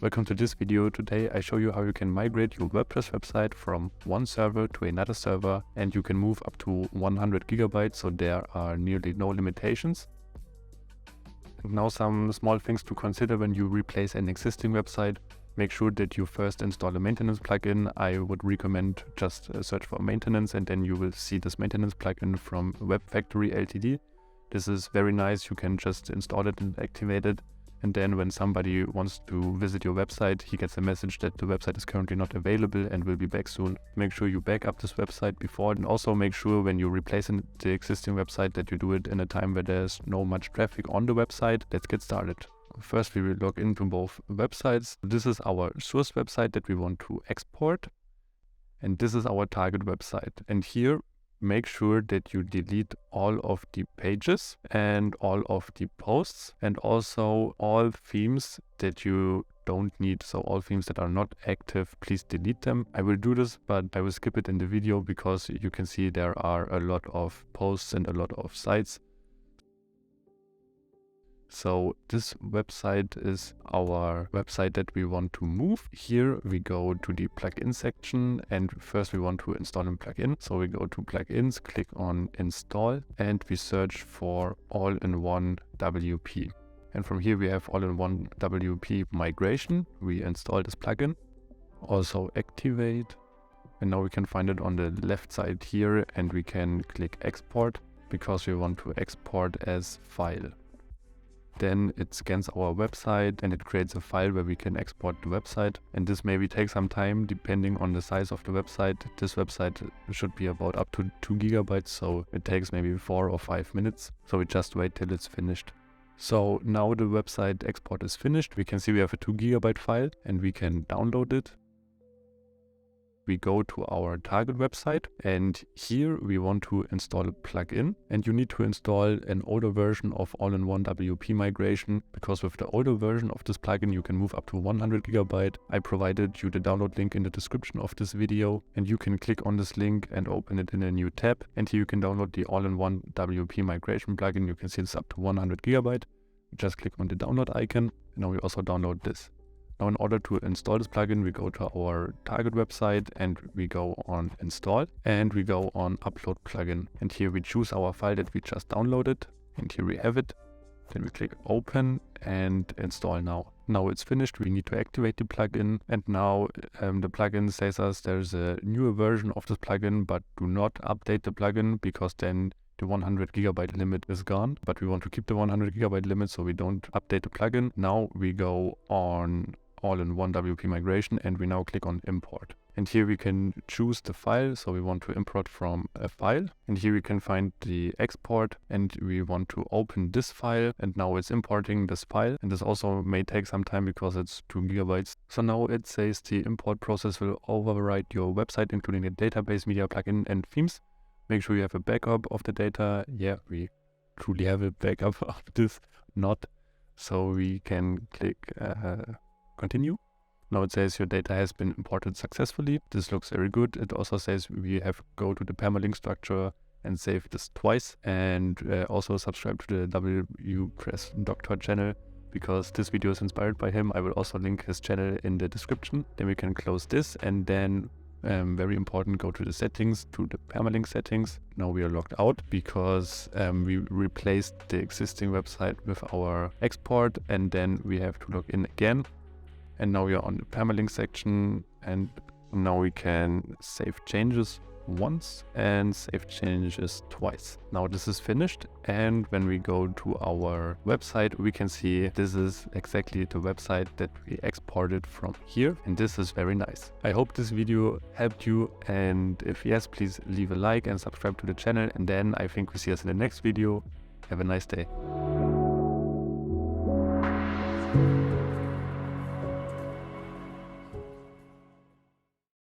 Welcome to this video. Today I show you how you can migrate your WordPress website from one server to another server, and you can move up to 100 gigabytes, so there are nearly no limitations. And now some small things to consider when you replace an existing website. Make sure that you first install a maintenance plugin. I would recommend just search for maintenance, and then you will see this maintenance plugin from Web Factory Ltd. This is very nice. You can just install it and activate it. And then when somebody wants to visit your website, he gets a message that the website is currently not available and will be back soon. Make sure you back up this website before, and also make sure when you replace the existing website that you do it in a time where there's no much traffic on the website. Let's get started. First, we will log into both websites. This is our source website that we want to export, and this is our target website. And here, make sure that you delete all of the pages and all of the posts, and also all themes that you don't need. So all themes that are not active, please delete them. I will do this, but I will skip it in the video because you can see there are a lot of posts and a lot of sites. So this website is our website that we want to move. Here we go to the plugin section, and first we want to install a plugin. So we go to plugins, click on install, and we search for all-in-one WP. And from here we have all-in-one WP migration. We install this plugin, also activate, and now we can find it on the left side here, and we can click export because we want to export as file. Then it scans our website and it creates a file where we can export the website. And this maybe takes some time depending on the size of the website. This website should be about up to 2 gigabytes, so it takes maybe 4 or 5 minutes. So we just wait till it's finished. So now the website export is finished. We can see we have a 2 gigabyte file and we can download it. We go to our target website, and here we want to install a plugin, and you need to install an older version of all-in-one WP migration, because with the older version of this plugin you can move up to 100 gigabyte. I provided you the download link in the description of this video, and you can click on this link and open it in a new tab, and here you can download the all-in-one WP migration plugin. You can see it's up to 100 gigabyte. Just click on the download icon, and now we also download this. Now in order to install this plugin, we go to our target website and we go on install, and we go on upload plugin. And here we choose our file that we just downloaded, and here we have it. Then we click open and install now. Now it's finished. We need to activate the plugin, and now the plugin says us there's a newer version of this plugin, but do not update the plugin because then the 100 gigabyte limit is gone. But we want to keep the 100 gigabyte limit, so we don't update the plugin. Now we go on all-in-one WP migration, and we now click on import. And here we can choose the file, so we want to import from a file, and here we can find the export, and we want to open this file, and now it's importing this file, and this also may take some time because it's 2 gigabytes. So now it says the import process will overwrite your website, including the database, media plugin, and themes. Make sure you have a backup of the data. Yeah, we truly have a backup of this, not. So we can click continue. Now it says your data has been imported successfully. This looks very good. It also says we have to go to the permalink structure and save this twice, and also subscribe to the WordPress Doctor channel because this video is inspired by him. I will also link his channel in the description. Then we can close this, and then very important, go to the settings, to the permalink settings. Now we are logged out because we replaced the existing website with our export, and then we have to log in again. And now we are on the permalink section, and now we can save changes once and save changes twice. Now this is finished, and when we go to our website, we can see this is exactly the website that we exported from here, and this is very nice. I hope this video helped you, and if yes, please leave a like and subscribe to the channel, and then I think we see us in the next video. Have a nice day.